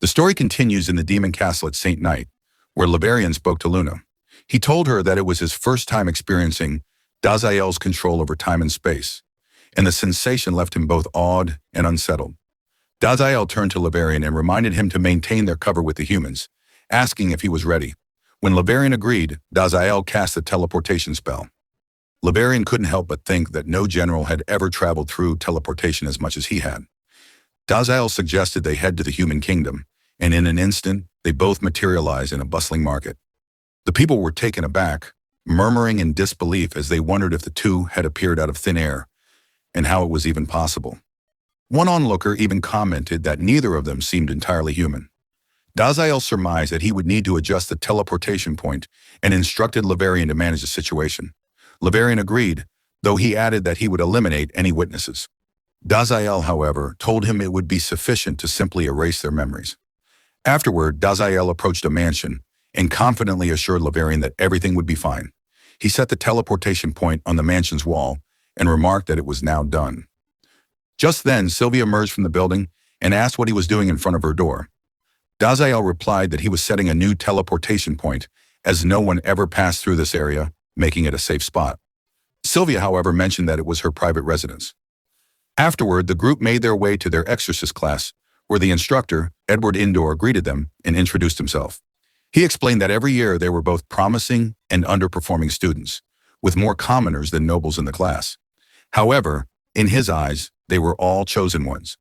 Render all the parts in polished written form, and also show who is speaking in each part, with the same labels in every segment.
Speaker 1: The story continues in the demon castle at St. Night, where Laverian spoke to Luna. He told her that it was his first time experiencing Daziel's control over time and space, and the sensation left him both awed and unsettled. Daziel turned to Laverian and reminded him to maintain their cover with the humans, asking if he was ready. When Laverian agreed, Daziel cast the teleportation spell. Laverian couldn't help but think that no general had ever traveled through teleportation as much as he had. Daziel suggested they head to the human kingdom, and in an instant, they both materialized in a bustling market. The people were taken aback, murmuring in disbelief as they wondered if the two had appeared out of thin air, and how it was even possible. One onlooker even commented that neither of them seemed entirely human. Daziel surmised that he would need to adjust the teleportation point and instructed Laverian to manage the situation. Laverian agreed, though he added that he would eliminate any witnesses. Daziel, however, told him it would be sufficient to simply erase their memories. Afterward, Daziel approached a mansion and confidently assured Laverian that everything would be fine. He set the teleportation point on the mansion's wall and remarked that it was now done. Just then, Sylvia emerged from the building and asked what he was doing in front of her door. Daziel replied that he was setting a new teleportation point, as no one ever passed through this area, making it a safe spot. Sylvia, however, mentioned that it was her private residence. Afterward, the group made their way to their exorcist class, where the instructor, Edward Indor, greeted them and introduced himself. He explained that every year they were both promising and underperforming students, with more commoners than nobles in the class. However, in his eyes, they were all chosen ones.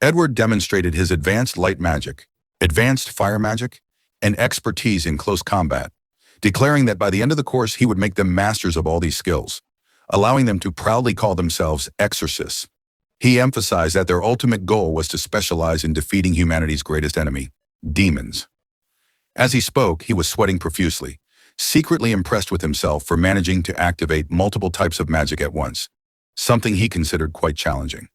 Speaker 1: Edward demonstrated his advanced light magic, advanced fire magic, and expertise in close combat, declaring that by the end of the course he would make them masters of all these skills, allowing them to proudly call themselves exorcists. He emphasized that their ultimate goal was to specialize in defeating humanity's greatest enemy, demons. As he spoke, he was sweating profusely, secretly impressed with himself for managing to activate multiple types of magic at once, something he considered quite challenging.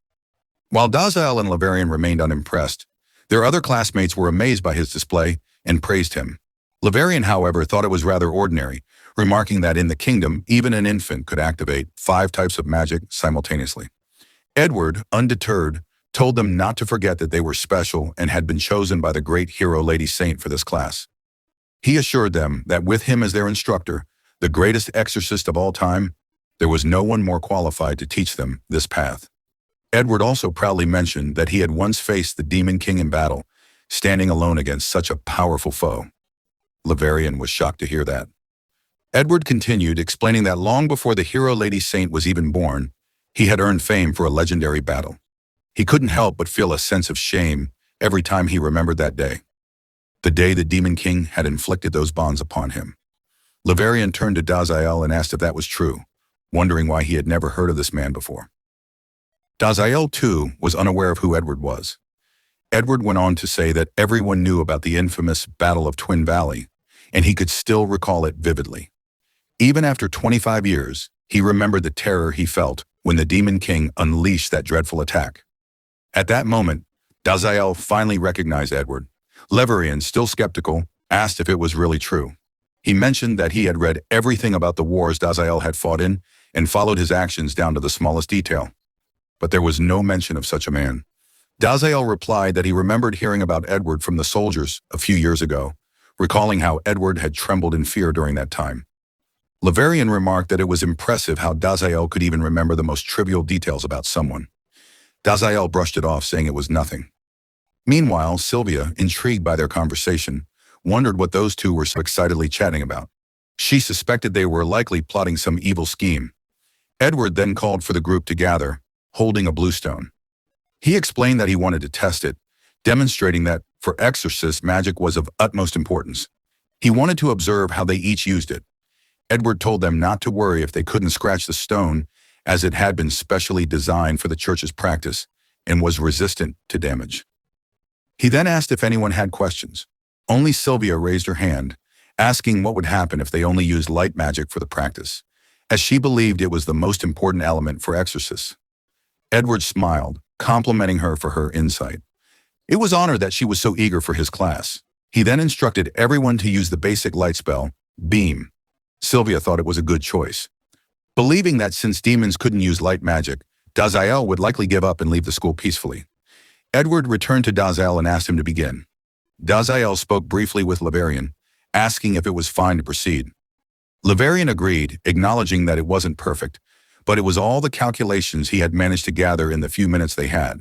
Speaker 1: While Daziel and Laverian remained unimpressed, their other classmates were amazed by his display and praised him. Laverian, however, thought it was rather ordinary, remarking that in the kingdom, even an infant could activate 5 types of magic simultaneously. Edward, undeterred, told them not to forget that they were special and had been chosen by the great hero Lady Saint for this class. He assured them that with him as their instructor, the greatest exorcist of all time, there was no one more qualified to teach them this path. Edward also proudly mentioned that he had once faced the Demon King in battle, standing alone against such a powerful foe. Laverian was shocked to hear that. Edward continued, explaining that long before the hero Lady Saint was even born, he had earned fame for a legendary battle. He couldn't help but feel a sense of shame every time he remembered that day, the day the Demon King had inflicted those bonds upon him. Laverian turned to Daziel and asked if that was true, wondering why he had never heard of this man before. Daziel, too, was unaware of who Edward was. Edward went on to say that everyone knew about the infamous Battle of Twin Valley, and he could still recall it vividly. Even after 25 years, he remembered the terror he felt when the Demon King unleashed that dreadful attack. At that moment, Daziel finally recognized Edward. Laverian, still skeptical, asked if it was really true. He mentioned that he had read everything about the wars Daziel had fought in and followed his actions down to the smallest detail. But there was no mention of such a man. Daziel replied that he remembered hearing about Edward from the soldiers a few years ago, recalling how Edward had trembled in fear during that time. Laverian remarked that it was impressive how Daziel could even remember the most trivial details about someone. Daziel brushed it off, saying it was nothing. Meanwhile, Sylvia, intrigued by their conversation, wondered what those two were so excitedly chatting about. She suspected they were likely plotting some evil scheme. Edward then called for the group to gather, holding a blue stone. He explained that he wanted to test it, demonstrating that, for exorcists, magic was of utmost importance. He wanted to observe how they each used it. Edward told them not to worry if they couldn't scratch the stone, as it had been specially designed for the church's practice and was resistant to damage. He then asked if anyone had questions. Only Sylvia raised her hand, asking what would happen if they only used light magic for the practice, as she believed it was the most important element for exorcists. Edward smiled, complimenting her for her insight. It was honored that she was so eager for his class. He then instructed everyone to use the basic light spell, Beam. Sylvia thought it was a good choice. Believing that since demons couldn't use light magic, Daziel would likely give up and leave the school peacefully. Edward returned to Daziel and asked him to begin. Daziel spoke briefly with Laverian, asking if it was fine to proceed. Laverian agreed, acknowledging that it wasn't perfect, but it was all the calculations he had managed to gather in the few minutes they had.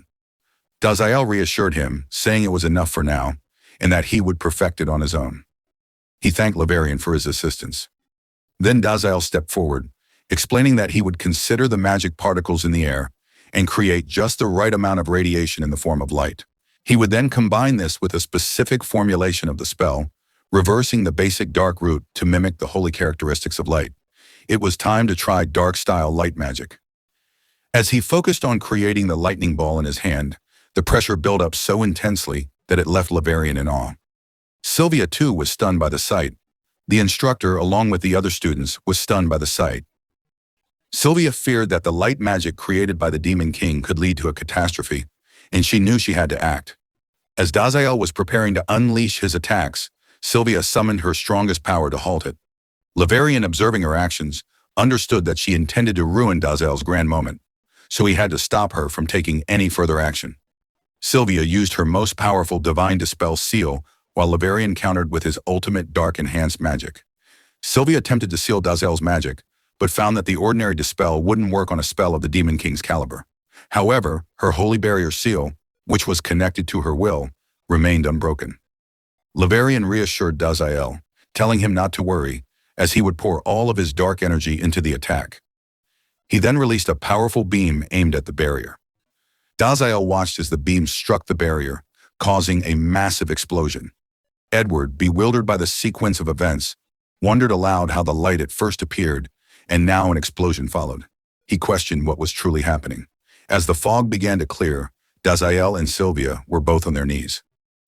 Speaker 1: Daziel reassured him, saying it was enough for now, and that he would perfect it on his own. He thanked Laverian for his assistance. Then Daziel stepped forward, explaining that he would consider the magic particles in the air and create just the right amount of radiation in the form of light. He would then combine this with a specific formulation of the spell, reversing the basic dark root to mimic the holy characteristics of light. It was time to try dark-style light magic. As he focused on creating the lightning ball in his hand, the pressure built up so intensely that it left Laverian in awe. Sylvia, too, was stunned by the sight. The instructor, along with the other students, was stunned by the sight. Sylvia feared that the light magic created by the Demon King could lead to a catastrophe, and she knew she had to act. As Daziel was preparing to unleash his attacks, Sylvia summoned her strongest power to halt it. Laverian, observing her actions, understood that she intended to ruin Daziel's grand moment, so he had to stop her from taking any further action. Sylvia used her most powerful Divine Dispel seal, while Laverian countered with his ultimate dark enhanced magic. Sylvia attempted to seal Daziel's magic, but found that the ordinary Dispel wouldn't work on a spell of the Demon King's caliber. However, her Holy Barrier seal, which was connected to her will, remained unbroken. Laverian reassured Daziel, telling him not to worry, as he would pour all of his dark energy into the attack. He then released a powerful beam aimed at the barrier. Daziel watched as the beam struck the barrier, causing a massive explosion. Edward, bewildered by the sequence of events, wondered aloud how the light at first appeared, and now an explosion followed. He questioned what was truly happening. As the fog began to clear, Daziel and Sylvia were both on their knees.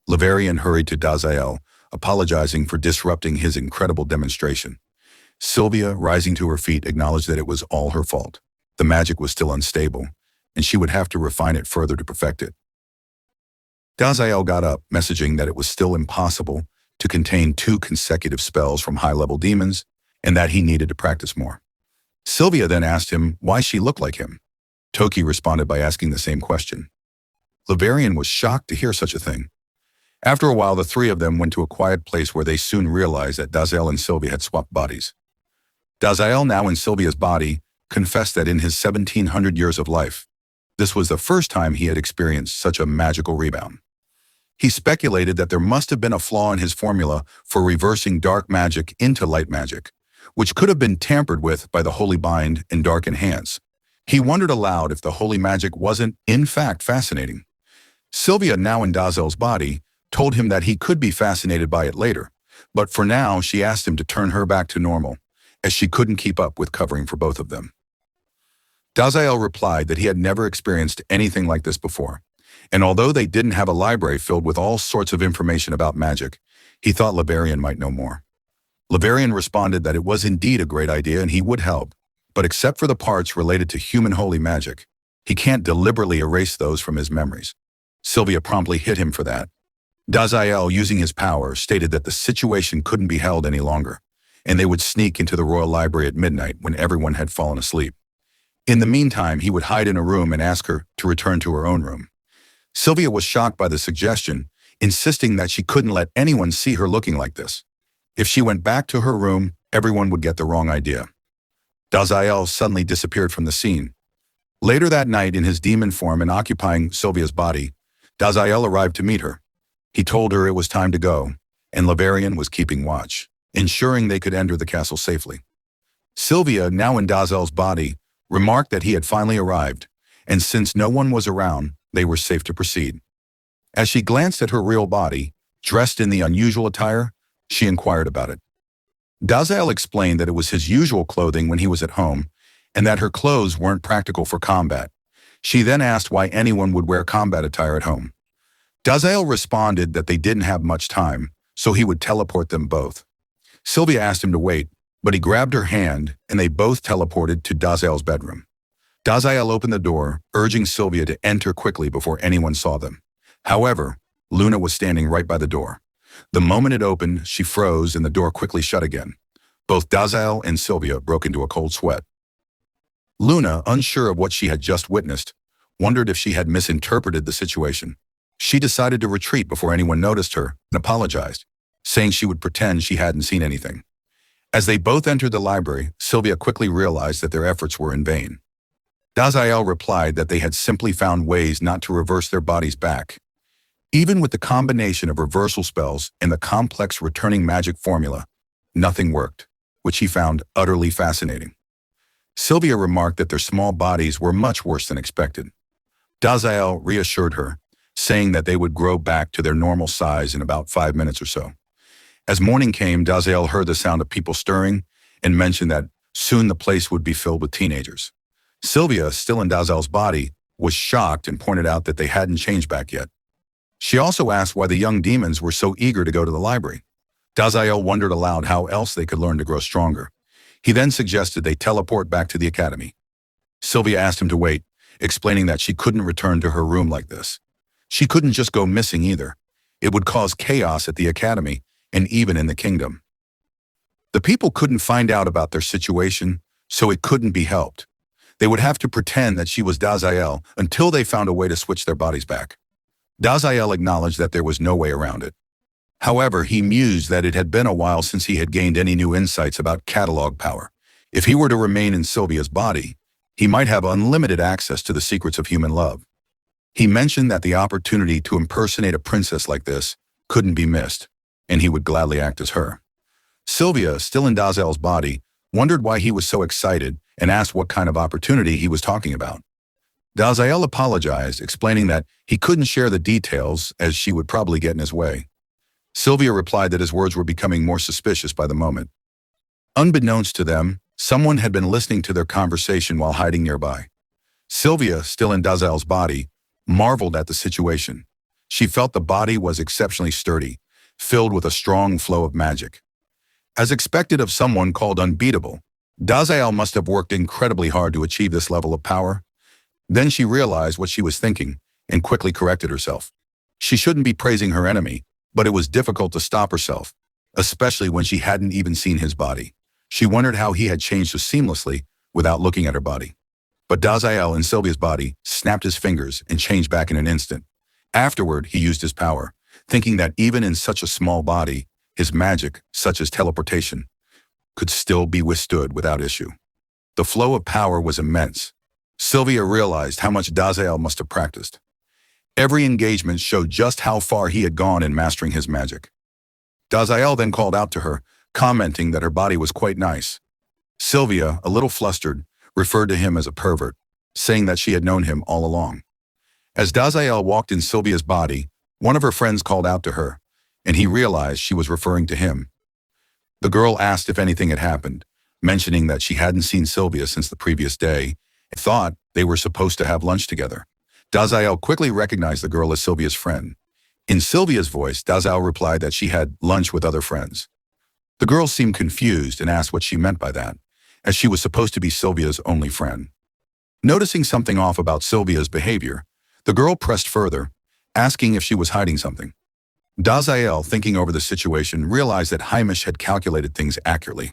Speaker 1: Laverian hurried to Daziel, apologizing for disrupting his incredible demonstration. Sylvia, rising to her feet, acknowledged that it was all her fault. The magic was still unstable, and she would have to refine it further to perfect it. Daziel got up, messaging that it was still impossible to contain 2 consecutive spells from high-level demons, and that he needed to practice more. Sylvia then asked him why she looked like him. Toki responded by asking the same question. Laverian was shocked to hear such a thing. After a while, the 3 of them went to a quiet place where they soon realized that Daziel and Sylvia had swapped bodies. Daziel, now in Sylvia's body, confessed that in his 1700 years of life, this was the first time he had experienced such a magical rebound. He speculated that there must have been a flaw in his formula for reversing dark magic into light magic, which could have been tampered with by the Holy Bind and Dark Enhance. He wondered aloud if the holy magic wasn't, in fact, fascinating. Sylvia, now in Daziel's body, told him that he could be fascinated by it later, but for now she asked him to turn her back to normal, as she couldn't keep up with covering for both of them. Daziel replied that he had never experienced anything like this before, and although they didn't have a library filled with all sorts of information about magic, he thought Laverian might know more. Laverian responded that it was indeed a great idea and he would help, but except for the parts related to human holy magic, he can't deliberately erase those from his memories. Sylvia promptly hit him for that. Daziel, using his power, stated that the situation couldn't be held any longer, and they would sneak into the royal library at midnight when everyone had fallen asleep. In the meantime, he would hide in a room and ask her to return to her own room. Sylvia was shocked by the suggestion, insisting that she couldn't let anyone see her looking like this. If she went back to her room, everyone would get the wrong idea. Daziel suddenly disappeared from the scene. Later that night, in his demon form and occupying Sylvia's body, Daziel arrived to meet her. He told her it was time to go, and Laverian was keeping watch, ensuring they could enter the castle safely. Sylvia, now in Daziel's body, remarked that he had finally arrived, and since no one was around, they were safe to proceed. As she glanced at her real body, dressed in the unusual attire, she inquired about it. Daziel explained that it was his usual clothing when he was at home, and that her clothes weren't practical for combat. She then asked why anyone would wear combat attire at home. Daziel responded that they didn't have much time, so he would teleport them both. Sylvia asked him to wait, but he grabbed her hand, and they both teleported to Daziel's bedroom. Daziel opened the door, urging Sylvia to enter quickly before anyone saw them. However, Luna was standing right by the door. The moment it opened, she froze and the door quickly shut again. Both Daziel and Sylvia broke into a cold sweat. Luna, unsure of what she had just witnessed, wondered if she had misinterpreted the situation. She decided to retreat before anyone noticed her and apologized, saying she would pretend she hadn't seen anything. As they both entered the library, Sylvia quickly realized that their efforts were in vain. Daziel replied that they had simply found ways not to reverse their bodies back. Even with the combination of reversal spells and the complex returning magic formula, nothing worked, which he found utterly fascinating. Sylvia remarked that their small bodies were much worse than expected. Daziel reassured her, saying that they would grow back to their normal size in about 5 minutes or so. As morning came, Daziel heard the sound of people stirring and mentioned that soon the place would be filled with teenagers. Sylvia, still in Daziel's body, was shocked and pointed out that they hadn't changed back yet. She also asked why the young demons were so eager to go to the library. Daziel wondered aloud how else they could learn to grow stronger. He then suggested they teleport back to the academy. Sylvia asked him to wait, explaining that she couldn't return to her room like this. She couldn't just go missing either. It would cause chaos at the academy and even in the kingdom. The people couldn't find out about their situation, so it couldn't be helped. They would have to pretend that she was Daziel until they found a way to switch their bodies back. Daziel acknowledged that there was no way around it. However, he mused that it had been a while since he had gained any new insights about catalog power. If he were to remain in Sylvia's body, he might have unlimited access to the secrets of human love. He mentioned that the opportunity to impersonate a princess like this couldn't be missed, and he would gladly act as her. Sylvia, still in Daziel's body, wondered why he was so excited and asked what kind of opportunity he was talking about. Daziel apologized, explaining that he couldn't share the details as she would probably get in his way. Sylvia replied that his words were becoming more suspicious by the moment. Unbeknownst to them, someone had been listening to their conversation while hiding nearby. Sylvia, still in Daziel's body, marveled at the situation. She felt the body was exceptionally sturdy, filled with a strong flow of magic. As expected of someone called unbeatable, Daziel must have worked incredibly hard to achieve this level of power. Then she realized what she was thinking and quickly corrected herself. She shouldn't be praising her enemy, but it was difficult to stop herself, especially when she hadn't even seen his body. She wondered how he had changed so seamlessly without looking at her body. But Daziel in Sylvia's body snapped his fingers and changed back in an instant. Afterward, he used his power, thinking that even in such a small body, his magic, such as teleportation, could still be withstood without issue. The flow of power was immense. Sylvia realized how much Daziel must have practiced. Every engagement showed just how far he had gone in mastering his magic. Daziel then called out to her, commenting that her body was quite nice. Sylvia, a little flustered, referred to him as a pervert, saying that she had known him all along. As Daziel walked in Sylvia's body, one of her friends called out to her, and he realized she was referring to him. The girl asked if anything had happened, mentioning that she hadn't seen Sylvia since the previous day and thought they were supposed to have lunch together. Daziel quickly recognized the girl as Sylvia's friend. In Sylvia's voice, Daziel replied that she had lunch with other friends. The girl seemed confused and asked what she meant by that, as she was supposed to be Sylvia's only friend. Noticing something off about Sylvia's behavior, the girl pressed further, asking if she was hiding something. Daziel, thinking over the situation, realized that Hamish had calculated things accurately.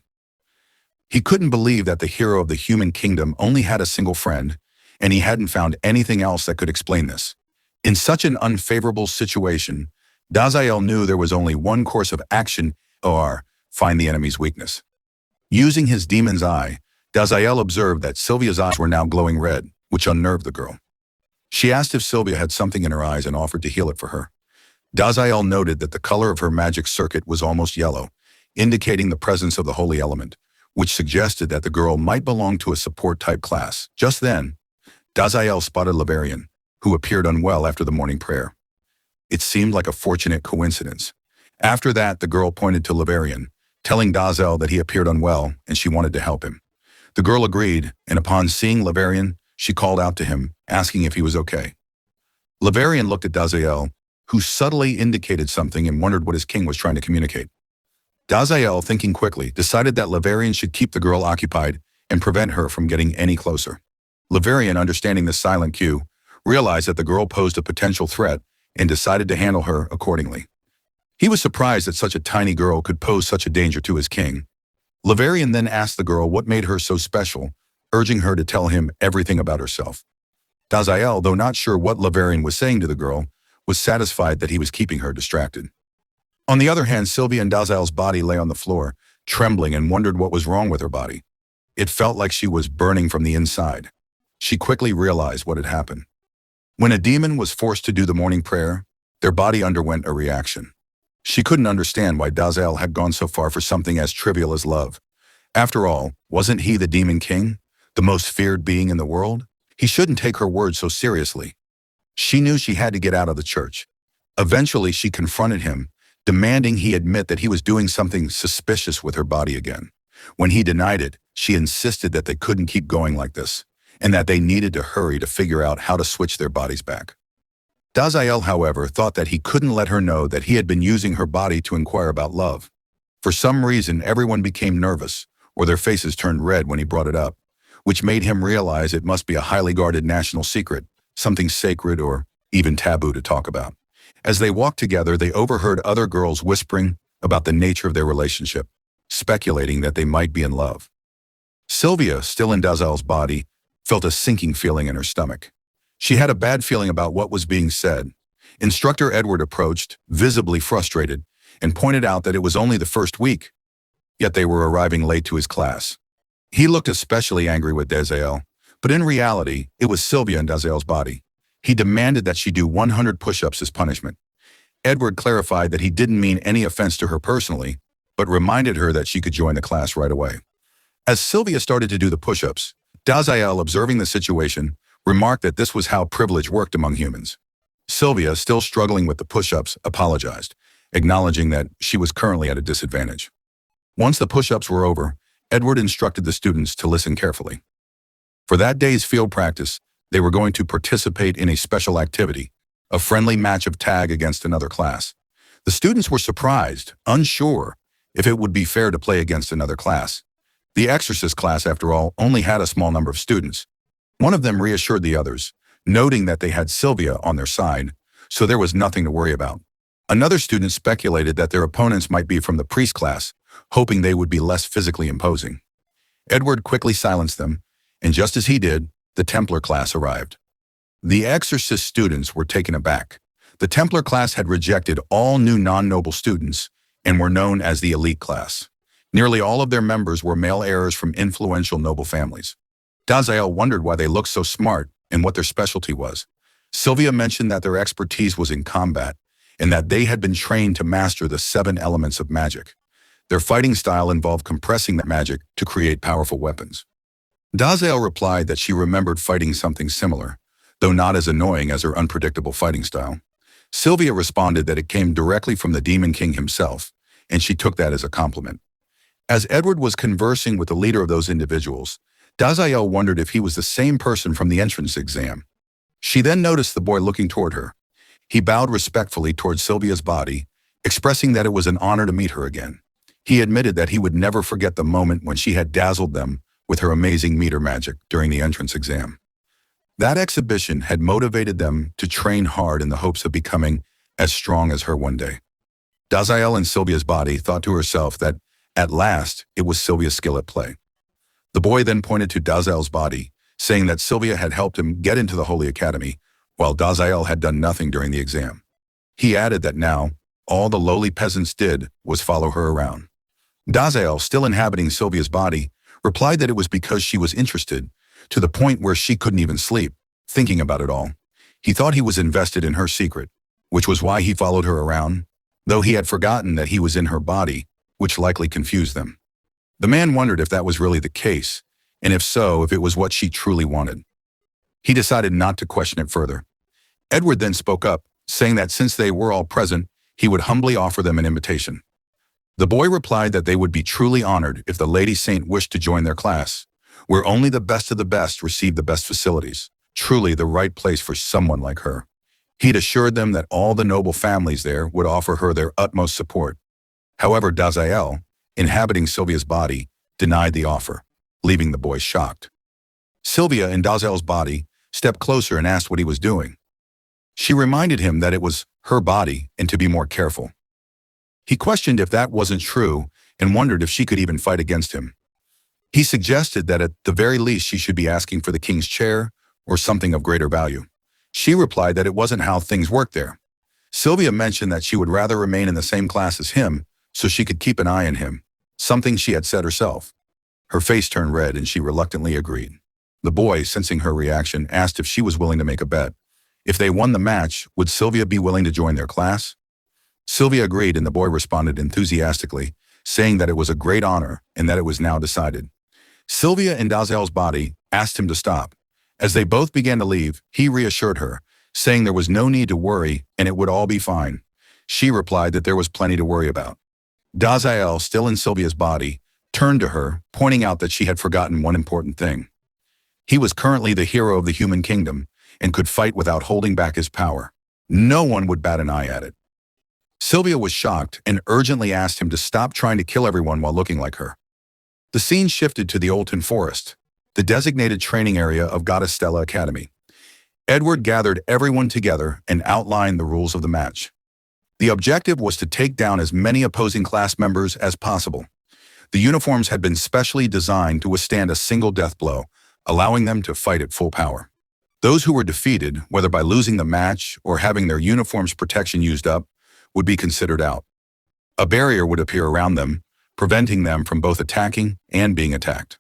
Speaker 1: He couldn't believe that the hero of the human kingdom only had a single friend, and he hadn't found anything else that could explain this. In such an unfavorable situation, Daziel knew there was only one course of action, or find the enemy's weakness. Using his demon's eye, Daziel observed that Sylvia's eyes were now glowing red, which unnerved the girl. She asked if Sylvia had something in her eyes and offered to heal it for her. Daziel noted that the color of her magic circuit was almost yellow, indicating the presence of the holy element, which suggested that the girl might belong to a support-type class. Just then, Daziel spotted Laverian, who appeared unwell after the morning prayer. It seemed like a fortunate coincidence. After that, the girl pointed to Laverian, telling Daziel that he appeared unwell and she wanted to help him. The girl agreed, and upon seeing Laverian, she called out to him, asking if he was okay. Laverian looked at Daziel, who subtly indicated something and wondered what his king was trying to communicate. Daziel, thinking quickly, decided that Laverian should keep the girl occupied and prevent her from getting any closer. Laverian, understanding this silent cue, realized that the girl posed a potential threat and decided to handle her accordingly. He was surprised that such a tiny girl could pose such a danger to his king. Laverian then asked the girl what made her so special, urging her to tell him everything about herself. Daziel, though not sure what Laverian was saying to the girl, was satisfied that he was keeping her distracted. On the other hand, Sylvia and Dazael's body lay on the floor, trembling, and wondered what was wrong with her body. It felt like she was burning from the inside. She quickly realized what had happened. When a demon was forced to do the morning prayer, their body underwent a reaction. She couldn't understand why Dazael had gone so far for something as trivial as love. After all, wasn't he the demon king, the most feared being in the world? He shouldn't take her words so seriously. She knew she had to get out of the church. Eventually, she confronted him, demanding he admit that he was doing something suspicious with her body again. When he denied it, she insisted that they couldn't keep going like this, and that they needed to hurry to figure out how to switch their bodies back. Dazael, however, thought that he couldn't let her know that he had been using her body to inquire about love. For some reason, everyone became nervous, or their faces turned red when he brought it up, which made him realize it must be a highly guarded national secret, something sacred or even taboo to talk about. As they walked together, they overheard other girls whispering about the nature of their relationship, speculating that they might be in love. Sylvia, still in Dazael's body, felt a sinking feeling in her stomach. She had a bad feeling about what was being said. Instructor Edward approached, visibly frustrated, and pointed out that it was only the first week, yet they were arriving late to his class. He looked especially angry with Dazael, but in reality, it was Sylvia in Dazael's body. He demanded that she do 100 push-ups as punishment. Edward clarified that he didn't mean any offense to her personally, but reminded her that she could join the class right away. As Sylvia started to do the push-ups, Dazael, observing the situation, remarked that this was how privilege worked among humans. Sylvia, still struggling with the push-ups, apologized, acknowledging that she was currently at a disadvantage. Once the push-ups were over, Edward instructed the students to listen carefully. For that day's field practice, they were going to participate in a special activity, a friendly match of tag against another class. The students were surprised, unsure if it would be fair to play against another class. The exorcist class, after all, only had a small number of students. One of them reassured the others, noting that they had Sylvia on their side, so there was nothing to worry about. Another student speculated that their opponents might be from the priest class, hoping they would be less physically imposing. Edward quickly silenced them, and just as he did, the Templar class arrived. The exorcist students were taken aback. The Templar class had rejected all new non-noble students and were known as the elite class. Nearly all of their members were male heirs from influential noble families. Dazael wondered why they looked so smart and what their specialty was. Sylvia mentioned that their expertise was in combat and that they had been trained to master the 7 elements of magic. Their fighting style involved compressing that magic to create powerful weapons. Dazael replied that she remembered fighting something similar, though not as annoying as her unpredictable fighting style. Sylvia responded that it came directly from the Demon King himself, and she took that as a compliment. As Edward was conversing with the leader of those individuals, Dazael wondered if he was the same person from the entrance exam. She then noticed the boy looking toward her. He bowed respectfully toward Sylvia's body, expressing that it was an honor to meet her again. He admitted that he would never forget the moment when she had dazzled them with her amazing meter magic during the entrance exam. That exhibition had motivated them to train hard in the hopes of becoming as strong as her one day. Dazael in Sylvia's body thought to herself that, at last, it was Sylvia's skill at play. The boy then pointed to Dazael's body, saying that Sylvia had helped him get into the Holy Academy, while Dazael had done nothing during the exam. He added that now, all the lowly peasants did was follow her around. Dazael, still inhabiting Sylvia's body, replied that it was because she was interested, to the point where she couldn't even sleep, thinking about it all. He thought he was invested in her secret, which was why he followed her around, though he had forgotten that he was in her body, which likely confused them. The man wondered if that was really the case, and if so, if it was what she truly wanted. He decided not to question it further. Edward then spoke up, saying that since they were all present, he would humbly offer them an invitation. The boy replied that they would be truly honored if the Lady Saint wished to join their class, where only the best of the best received the best facilities, truly the right place for someone like her. He'd assured them that all the noble families there would offer her their utmost support. However, Dazael, inhabiting Sylvia's body, denied the offer, leaving the boy shocked. Sylvia, in Dazael's body, stepped closer and asked what he was doing. She reminded him that it was her body and to be more careful. He questioned if that wasn't true and wondered if she could even fight against him. He suggested that at the very least she should be asking for the king's chair or something of greater value. She replied that it wasn't how things worked there. Sylvia mentioned that she would rather remain in the same class as him so she could keep an eye on him, something she had said herself. Her face turned red and she reluctantly agreed. The boy, sensing her reaction, asked if she was willing to make a bet. If they won the match, would Sylvia be willing to join their class? Sylvia agreed and the boy responded enthusiastically, saying that it was a great honor and that it was now decided. Sylvia, in Dazel's body, asked him to stop. As they both began to leave, he reassured her, saying there was no need to worry and it would all be fine. She replied that there was plenty to worry about. Dazel, still in Sylvia's body, turned to her, pointing out that she had forgotten one important thing. He was currently the hero of the human kingdom and could fight without holding back his power. No one would bat an eye at it. Sylvia was shocked and urgently asked him to stop trying to kill everyone while looking like her. The scene shifted to the Olton Forest, the designated training area of Goddess Stella Academy. Edward gathered everyone together and outlined the rules of the match. The objective was to take down as many opposing class members as possible. The uniforms had been specially designed to withstand a single death blow, allowing them to fight at full power. Those who were defeated, whether by losing the match or having their uniform's protection used up, would be considered out. A barrier would appear around them, preventing them from both attacking and being attacked.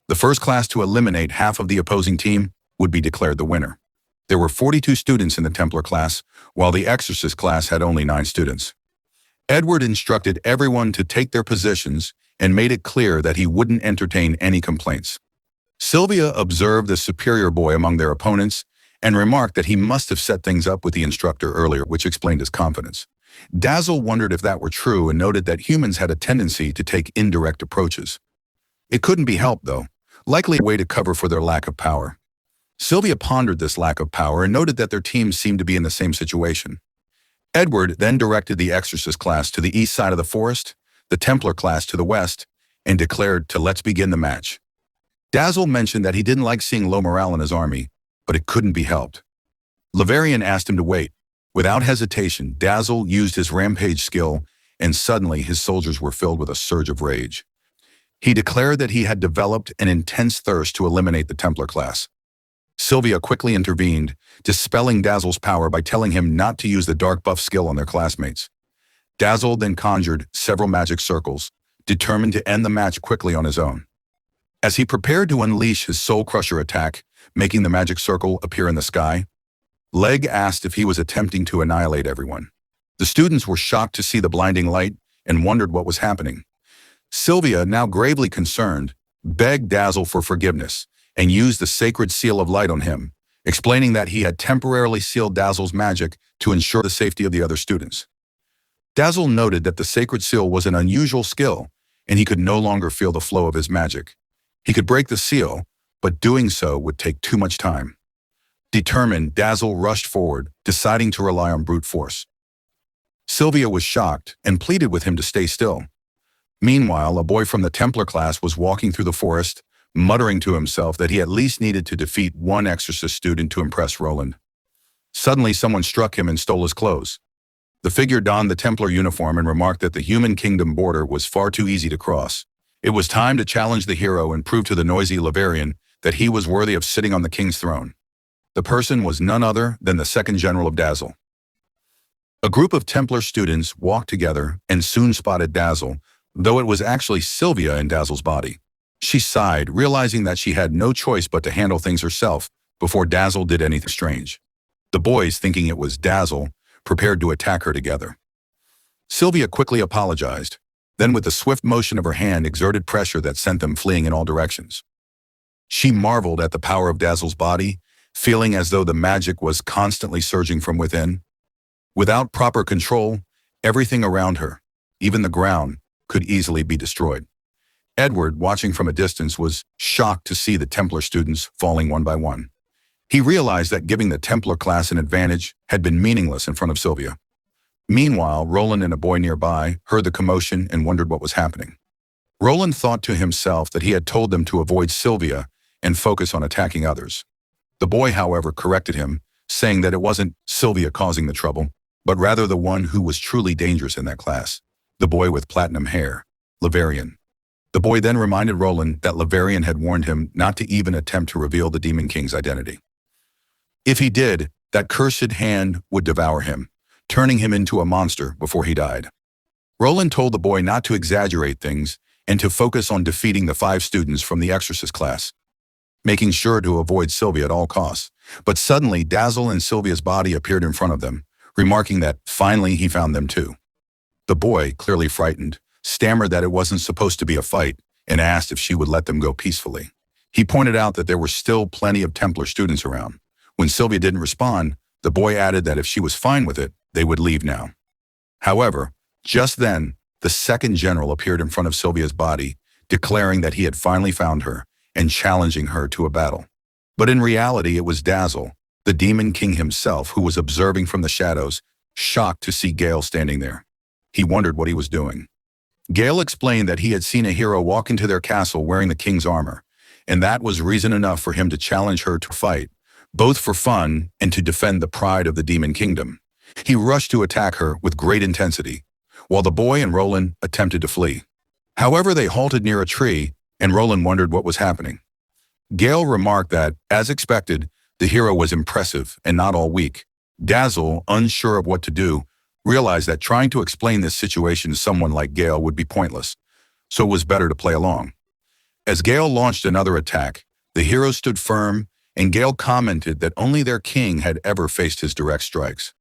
Speaker 1: The first class to eliminate half of the opposing team would be declared the winner. There were 42 students in the Templar class, while the Exorcist class had only 9 students. Edward instructed everyone to take their positions and made it clear that he wouldn't entertain any complaints. Sylvia observed the superior boy among their opponents and remarked that he must have set things up with the instructor earlier, which explained his confidence. Dazel wondered if that were true and noted that humans had a tendency to take indirect approaches. It couldn't be helped, though, likely a way to cover for their lack of power. Sylvia pondered this lack of power and noted that their teams seemed to be in the same situation. Edward then directed the Exorcist class to the east side of the forest, the Templar class to the west, and declared to let's begin the match. Dazel mentioned that he didn't like seeing low morale in his army, but it couldn't be helped. Laverian asked him to wait. Without hesitation, Dazel used his rampage skill, and suddenly his soldiers were filled with a surge of rage. He declared that he had developed an intense thirst to eliminate the Templar class. Sylvia quickly intervened, dispelling Dazel's power by telling him not to use the dark buff skill on their classmates. Dazel then conjured several magic circles, determined to end the match quickly on his own. As he prepared to unleash his Soul Crusher attack, making the magic circle appear in the sky, Leg asked if he was attempting to annihilate everyone. The students were shocked to see the blinding light and wondered what was happening. Sylvia, now gravely concerned, begged Dazel for forgiveness and used the sacred seal of light on him, explaining that he had temporarily sealed Dazel's magic to ensure the safety of the other students. Dazel noted that the sacred seal was an unusual skill, and he could no longer feel the flow of his magic. He could break the seal, but doing so would take too much time. Determined, Dazel rushed forward, deciding to rely on brute force. Sylvia was shocked and pleaded with him to stay still. Meanwhile, a boy from the Templar class was walking through the forest, muttering to himself that he at least needed to defeat one Exorcist student to impress Roland. Suddenly, someone struck him and stole his clothes. The figure donned the Templar uniform and remarked that the human kingdom border was far too easy to cross. It was time to challenge the hero and prove to the noisy Laverian that he was worthy of sitting on the king's throne. The person was none other than the second general of Dazel. A group of Templar students walked together and soon spotted Dazel, though it was actually Sylvia in Dazel's body. She sighed, realizing that she had no choice but to handle things herself before Dazel did anything strange. The boys, thinking it was Dazel, prepared to attack her together. Sylvia quickly apologized, then with a swift motion of her hand exerted pressure that sent them fleeing in all directions. She marveled at the power of Dazel's body, feeling as though the magic was constantly surging from within. Without proper control, everything around her, even the ground, could easily be destroyed. Edward, watching from a distance, was shocked to see the Templar students falling one by one. He realized that giving the Templar class an advantage had been meaningless in front of Sylvia. Meanwhile, Roland and a boy nearby heard the commotion and wondered what was happening. Roland thought to himself that he had told them to avoid Sylvia and focus on attacking others. The boy, however, corrected him, saying that it wasn't Sylvia causing the trouble, but rather the one who was truly dangerous in that class, the boy with platinum hair, Laverian. The boy then reminded Roland that Laverian had warned him not to even attempt to reveal the Demon King's identity. If he did, that cursed hand would devour him, turning him into a monster before he died. Roland told the boy not to exaggerate things and to focus on defeating the 5 students from the exorcist class, making sure to avoid Sylvia at all costs. But suddenly, Dazzle and Sylvia's body appeared in front of them, remarking that finally he found them too. The boy, clearly frightened, stammered that it wasn't supposed to be a fight and asked if she would let them go peacefully. He pointed out that there were still plenty of Templar students around. When Sylvia didn't respond, the boy added that if she was fine with it, they would leave now. However, just then, the second general appeared in front of Sylvia's body, declaring that he had finally found her and challenging her to a battle. But in reality, it was Dazzle, the Demon King himself, who was observing from the shadows, shocked to see Gale standing there. He wondered what he was doing. Gale explained that he had seen a hero walk into their castle wearing the king's armor, and that was reason enough for him to challenge her to fight, both for fun and to defend the pride of the Demon Kingdom. He rushed to attack her with great intensity, while the boy and Roland attempted to flee. However, they halted near a tree, and Roland wondered what was happening. Gale remarked that, as expected, the hero was impressive and not all weak. Dazzle, unsure of what to do, realized that trying to explain this situation to someone like Gale would be pointless, so it was better to play along. As Gale launched another attack, the hero stood firm, and Gale commented that only their king had ever faced his direct strikes.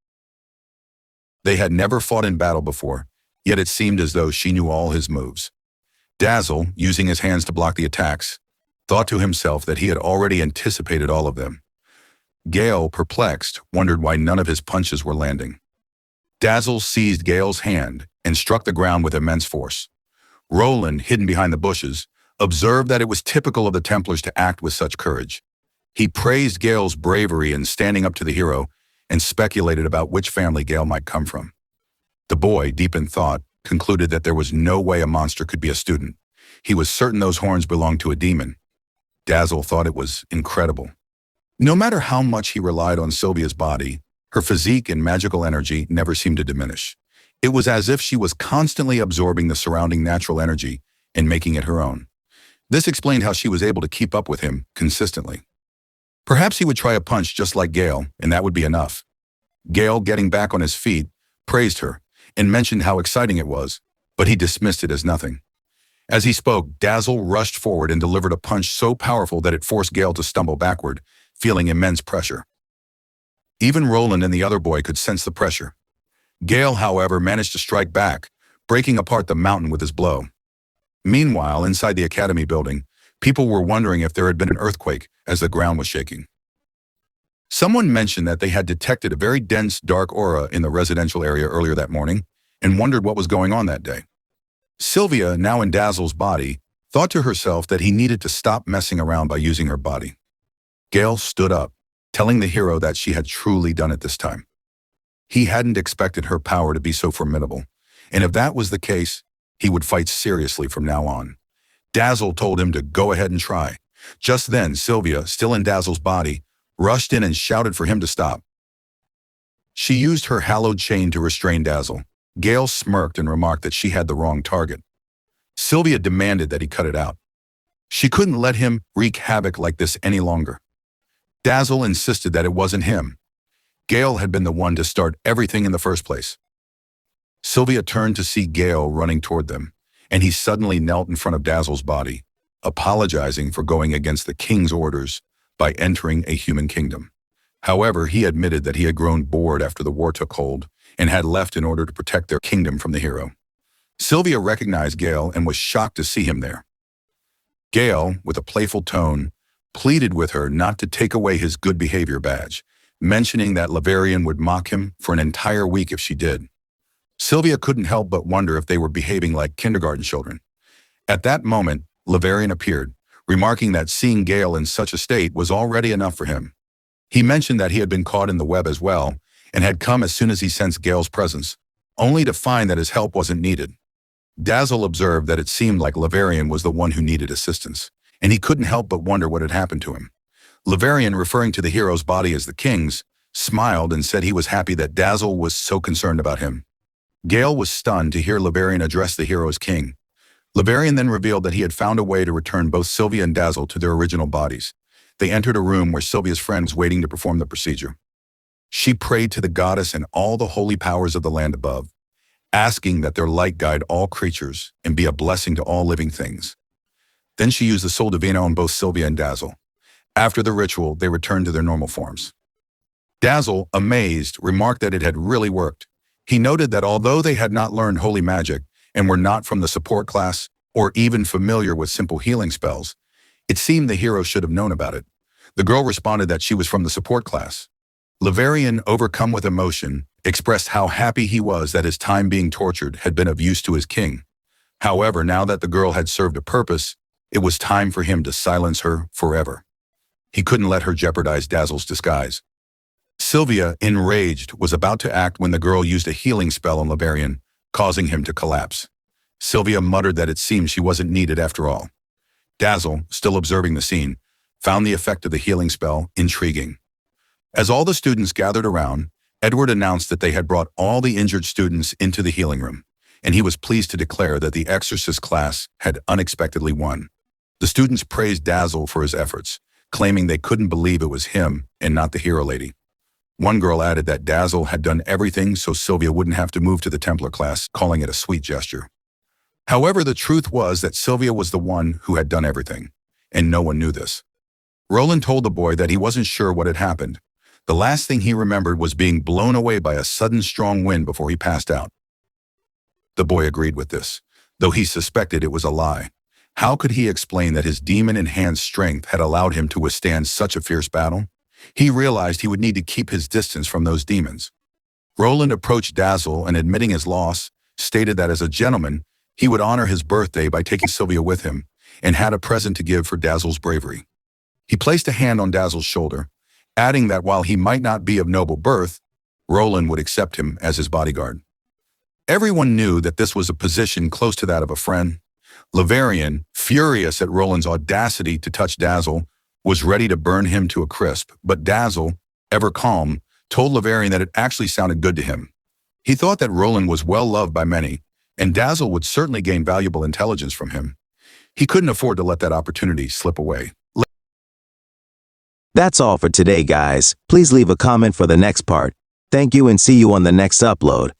Speaker 1: They had never fought in battle before, yet it seemed as though she knew all his moves. Dazzle, using his hands to block the attacks, thought to himself that he had already anticipated all of them. Gale, perplexed, wondered why none of his punches were landing. Dazzle seized Gale's hand and struck the ground with immense force. Roland, hidden behind the bushes, observed that it was typical of the Templars to act with such courage. He praised Gale's bravery in standing up to the hero and speculated about which family Gale might come from. The boy, deep in thought, concluded that there was no way a monster could be a student. He was certain those horns belonged to a demon. Dazzle thought it was incredible. No matter how much he relied on Sylvia's body, her physique and magical energy never seemed to diminish. It was as if she was constantly absorbing the surrounding natural energy and making it her own. This explained how she was able to keep up with him consistently. Perhaps he would try a punch just like Gale, and that would be enough. Gale, getting back on his feet, praised her and mentioned how exciting it was, but he dismissed it as nothing. As he spoke, Dazzle rushed forward and delivered a punch so powerful that it forced Gale to stumble backward, feeling immense pressure. Even Roland and the other boy could sense the pressure. Gale, however, managed to strike back, breaking apart the mountain with his blow. Meanwhile, inside the academy building, people were wondering if there had been an earthquake as the ground was shaking. Someone mentioned that they had detected a very dense, dark aura in the residential area earlier that morning and wondered what was going on that day. Sylvia, now in Dazzle's body, thought to herself that he needed to stop messing around by using her body. Gale stood up, telling the hero that she had truly done it this time. He hadn't expected her power to be so formidable, and if that was the case, he would fight seriously from now on. Dazzle told him to go ahead and try. Just then, Sylvia, still in Dazzle's body, rushed in and shouted for him to stop. She used her hallowed chain to restrain Dazzle. Gale smirked and remarked that she had the wrong target. Sylvia demanded that he cut it out. She couldn't let him wreak havoc like this any longer. Dazzle insisted that it wasn't him. Gale had been the one to start everything in the first place. Sylvia turned to see Gale running toward them, and he suddenly knelt in front of Dazzle's body, apologizing for going against the king's orders by entering a human kingdom. However, he admitted that he had grown bored after the war took hold and had left in order to protect their kingdom from the hero. Sylvia recognized Gale and was shocked to see him there. Gale, with a playful tone, pleaded with her not to take away his good behavior badge, mentioning that Laverian would mock him for an entire week if she did. Sylvia couldn't help but wonder if they were behaving like kindergarten children. At that moment, Laverian appeared, remarking that seeing Gale in such a state was already enough for him. He mentioned that he had been caught in the web as well, and had come as soon as he sensed Gale's presence, only to find that his help wasn't needed. Dazzle observed that it seemed like Laverian was the one who needed assistance, and he couldn't help but wonder what had happened to him. Laverian, referring to the hero's body as the king's, smiled and said he was happy that Dazzle was so concerned about him. Gale was stunned to hear Laverian address the hero as king. Laverian then revealed that he had found a way to return both Sylvia and Dazzle to their original bodies. They entered a room where Sylvia's friend was waiting to perform the procedure. She prayed to the goddess and all the holy powers of the land above, asking that their light guide all creatures and be a blessing to all living things. Then she used the Sol Divino on both Sylvia and Dazzle. After the ritual, they returned to their normal forms. Dazzle, amazed, remarked that it had really worked. He noted that although they had not learned holy magic and were not from the support class or even familiar with simple healing spells, it seemed the hero should have known about it. The girl responded that she was from the support class. Laverian, overcome with emotion, expressed how happy he was that his time being tortured had been of use to his king. However, now that the girl had served a purpose, it was time for him to silence her forever. He couldn't let her jeopardize Dazzle's disguise. Sylvia, enraged, was about to act when the girl used a healing spell on Laverian, causing him to collapse. Sylvia muttered that it seemed she wasn't needed after all. Dazzle, still observing the scene, found the effect of the healing spell intriguing. As all the students gathered around, Edward announced that they had brought all the injured students into the healing room, and he was pleased to declare that the exorcist class had unexpectedly won. The students praised Dazzle for his efforts, claiming they couldn't believe it was him and not the hero lady. One girl added that Dazzle had done everything so Sylvia wouldn't have to move to the Templar class, calling it a sweet gesture. However, the truth was that Sylvia was the one who had done everything, and no one knew this. Roland told the boy that he wasn't sure what had happened. The last thing he remembered was being blown away by a sudden strong wind before he passed out. The boy agreed with this, though he suspected it was a lie. How could he explain that his demon-enhanced strength had allowed him to withstand such a fierce battle? He realized he would need to keep his distance from those demons. Roland approached Dazzle and, admitting his loss, stated that as a gentleman, he would honor his birthday by taking Sylvia with him and had a present to give for Dazzle's bravery. He placed a hand on Dazzle's shoulder, adding that while he might not be of noble birth, Roland would accept him as his bodyguard. Everyone knew that this was a position close to that of a friend. Laverian, furious at Roland's audacity to touch Dazzle, was ready to burn him to a crisp, but Dazzle, ever calm, told Laverian that it actually sounded good to him. He thought that Roland was well loved by many, and Dazzle would certainly gain valuable intelligence from him. He couldn't afford to let that opportunity slip away.
Speaker 2: That's all for today, guys. Please leave a comment for the next part. Thank you and see you on the next upload.